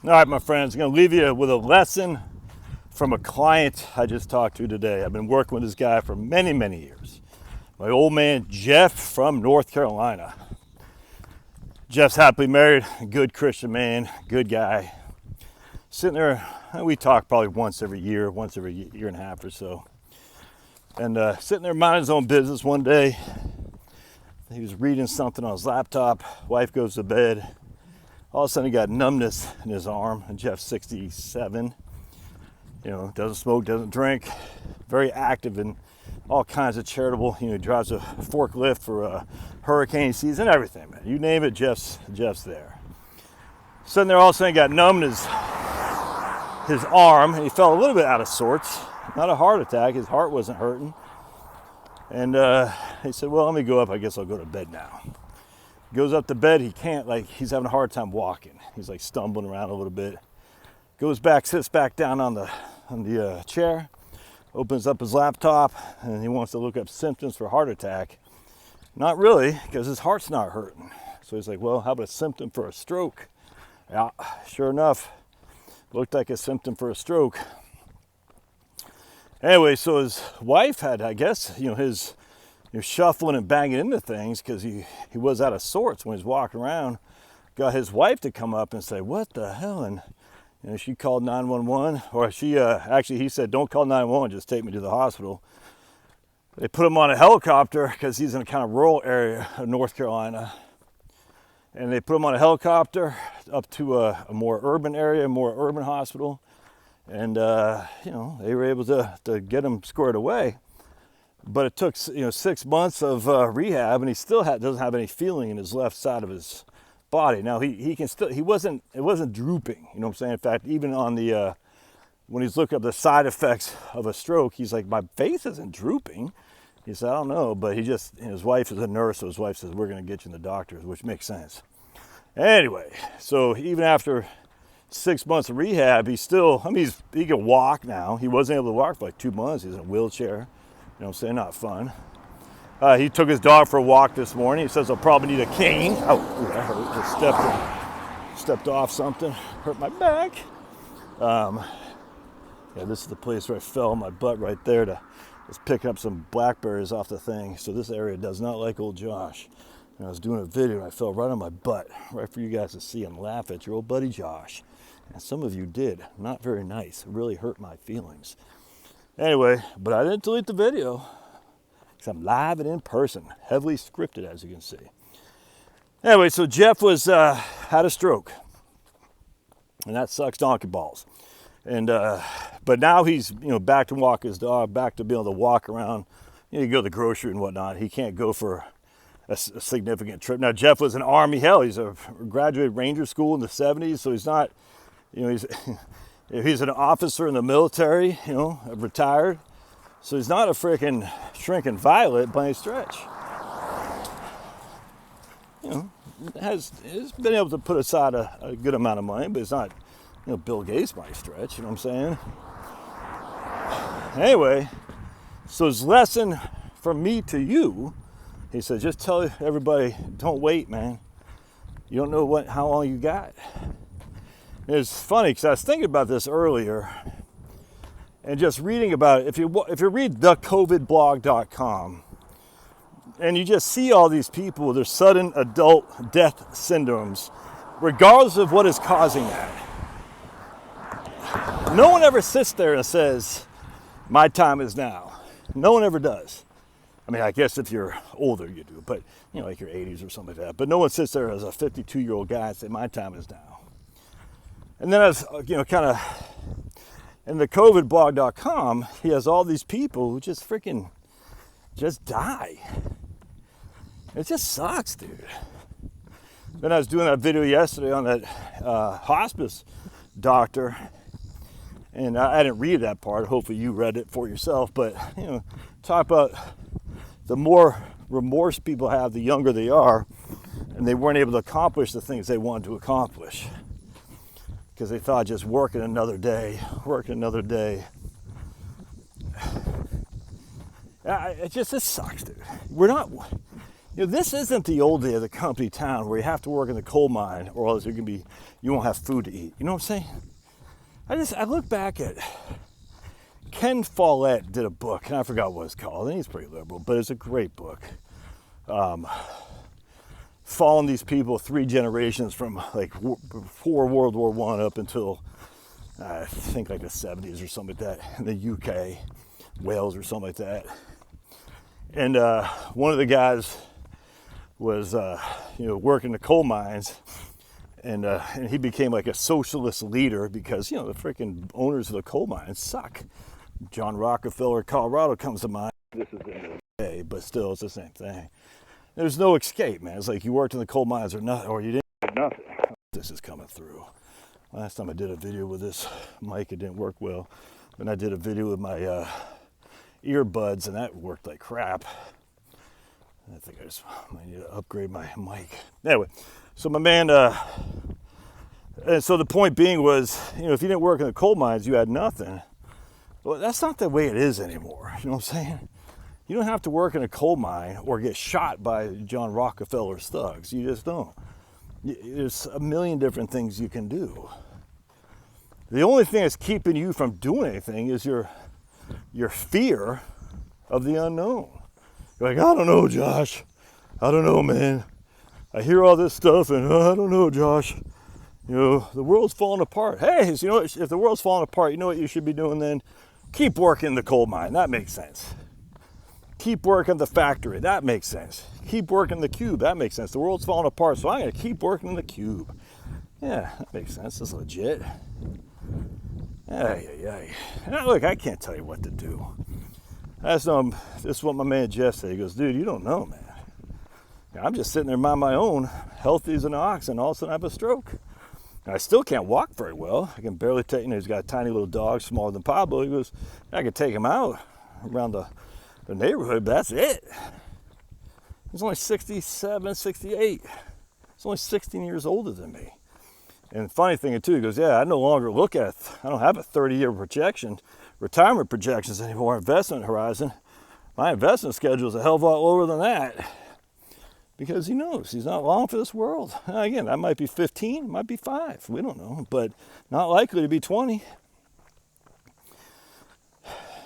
All right, my friends, I'm going to leave you with a lesson from a client I just talked to today. I've been working with this guy for many, many years. My old man, Jeff from North Carolina. Jeff's happily married, a good Christian man, good guy. Sitting there, we talk probably once every year and a half or so. And sitting there minding his own business one day, he was reading something on his laptop. Wife goes to bed. All of a sudden he got numbness in his arm, and Jeff's 67, doesn't smoke, doesn't drink, very active in all kinds of charitable, he drives a forklift for hurricane season, everything, man. You name it, Jeff's there. Sitting there all of a sudden he got numb in his arm, and he felt a little bit out of sorts. Not a heart attack, his heart wasn't hurting. And he said, well, let me go up, I guess I'll go to bed now. Goes up to bed, he's having a hard time walking. He's like stumbling around a little bit. Goes back, sits back down on the chair, opens up his laptop, and he wants to look up symptoms for heart attack. Not really, because his heart's not hurting. So he's like, well, how about a symptom for a stroke? Yeah, sure enough, looked like a symptom for a stroke. Anyway, so his wife had, I guess, his shuffling and banging into things because he was out of sorts when he was walking around. Got his wife to come up and say, what the hell? And she called 911, or he said, don't call 911, just take me to the hospital. They put him on a helicopter because he's in a kind of rural area of North Carolina. And they put him on a helicopter up to a more urban area, a more urban hospital. And, they were able to get him squared away. But it took 6 months of rehab, and he still doesn't have any feeling in his left side of his body. Now it wasn't drooping. You know what I'm saying? In fact, even on the when he's looking up the side effects of a stroke, he's like, my face isn't drooping. He said, I don't know, but his wife is a nurse, so his wife says, we're going to get you in the doctors, which makes sense. Anyway, so even after 6 months of rehab, he can walk now. He wasn't able to walk for like 2 months. He's in a wheelchair. You know what I'm saying? Not fun. He took his dog for a walk this morning. He says he'll probably need a cane. Oh, that hurt. Just stepped off something. Hurt my back. This is the place where I fell on my butt right there to just picking up some blackberries off the thing. So this area does not like old Josh. And I was doing a video and I fell right on my butt, right for you guys to see and laugh at your old buddy Josh. And some of you did. Not very nice. It really hurt my feelings. Anyway, but I didn't delete the video because I'm live and in person, heavily scripted, as you can see. Anyway, so Jeff had a stroke, and that sucks donkey balls. And but now he's back to walk his dog, back to being able to walk around. You go to the grocery and whatnot. He can't go for a significant trip. Now Jeff was an Army. He's a graduated Ranger School in the 70s, so he's not. He's an officer in the military, retired. So he's not a freaking shrinking violet by any stretch. Has been able to put aside a good amount of money, but it's not, Bill Gates by any stretch, you know what I'm saying? Anyway, so his lesson from me to you, he said, just tell everybody, don't wait, man. You don't know how long you got. It's funny because I was thinking about this earlier and just reading about it. If you read thecovidblog.com and you just see all these people with their sudden adult death syndromes, regardless of what is causing that, no one ever sits there and says, my time is now. No one ever does. I mean, I guess if you're older you do, but like your 80s or something like that. But no one sits there as a 52-year-old guy and say, my time is now. And then I was, kind of, in the covidblog.com, he has all these people who just die. It just sucks, dude. Then I was doing that video yesterday on that hospice doctor, and I didn't read that part. Hopefully you read it for yourself, but, talk about the more remorse people have, the younger they are, and they weren't able to accomplish the things they wanted to accomplish. Because they thought just working another day. It sucks, dude. This isn't the old day of the company town where you have to work in the coal mine or else you won't have food to eat. You know what I'm saying? I look back at Ken Follett did a book, and I forgot what it's called. I think it's pretty liberal, but it's a great book. Following these people 3 generations from like before World War I up until I think like the 70s or something like that in the UK, Wales or something like that. And one of the guys was working the coal mines, and he became like a socialist leader because the freaking owners of the coal mines suck. John Rockefeller, Colorado comes to mind. This is in the day, but still it's the same thing. There's no escape, man. It's like you worked in the coal mines or nothing, or you didn't do nothing. This is coming through. Last time I did a video with this mic, it didn't work well. Then I did a video with my earbuds, and that worked like crap. I think I just might need to upgrade my mic. Anyway, so my man, and so the point being was, if you didn't work in the coal mines, you had nothing. Well, that's not the way it is anymore. You know what I'm saying? You don't have to work in a coal mine or get shot by John Rockefeller's thugs. You just don't. There's a million different things you can do. The only thing that's keeping you from doing anything is your fear of the unknown. You're like, I don't know, Josh. I don't know, man. I hear all this stuff and I don't know, Josh. The world's falling apart. Hey, so if the world's falling apart, you know what you should be doing then? Keep working the coal mine. That makes sense. Keep working the factory. That makes sense. Keep working the cube. That makes sense. The world's falling apart, so I'm going to keep working the cube. Yeah, that makes sense. That's legit. Look, I can't tell you what to do. This is what my man Jeff said. He goes, dude, you don't know, man. I'm just sitting there mind my own, healthy as an ox, and all of a sudden I have a stroke. And I still can't walk very well. I can barely take, he's got a tiny little dog, smaller than Pablo. He goes, I could take him out around the neighborhood, but that's it. He's only 67, 68. He's only 16 years older than me. And the funny thing too, he goes, I no longer I don't have a 30-year retirement projections anymore, investment horizon. My investment schedule is a hell of a lot lower than that. Because he knows he's not long for this world. Again, that might be 15, might be 5, we don't know, but not likely to be 20.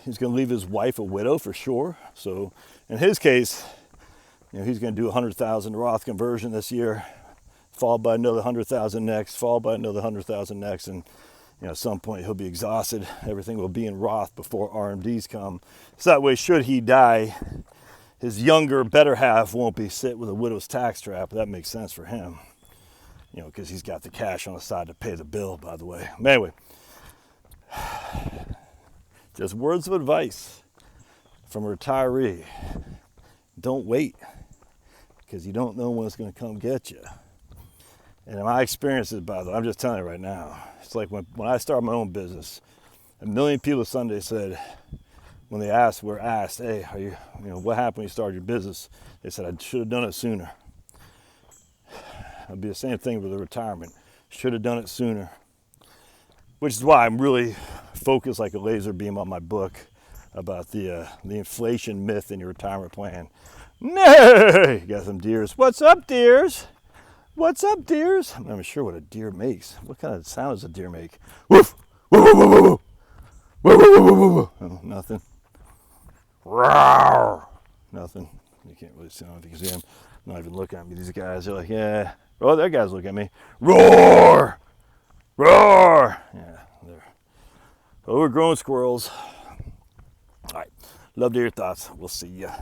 He's going to leave his wife a widow for sure. So in his case, he's going to do 100,000 Roth conversion this year, followed by another 100,000 next, followed by another 100,000 next, and at some point he'll be exhausted. Everything will be in Roth before RMDs come. So that way, should he die, his younger, better half won't be sit with a widow's tax trap. That makes sense for him, because he's got the cash on the side to pay the bill, by the way. Anyway, just words of advice from a retiree. Don't wait, because you don't know when it's going to come get you. And in my experiences, by the way, I'm just telling you right now, it's like when I started my own business, 1 million people Sunday said, when they were asked, hey, are you what happened when you started your business? They said, I should have done it sooner. It'll be the same thing with the retirement. Should have done it sooner. Which is why I'm really focused like a laser beam on my book about the inflation myth in your retirement plan. Nay, you got some deers. What's up, deers? What's up, deers? I'm not even sure what a deer makes. What kind of sound does a deer make? Woof! Woo, woo, woo, woo, woo. Woo, woo, woo, woo, woo. Oh, nothing. Roar! Nothing. You can't really see. I don't think you see them. Not even looking at me. These guys are like, yeah. Oh, that guy's looking at me. Roar! Roar! Yeah, they're overgrown squirrels. All right. Love to hear your thoughts. We'll see ya.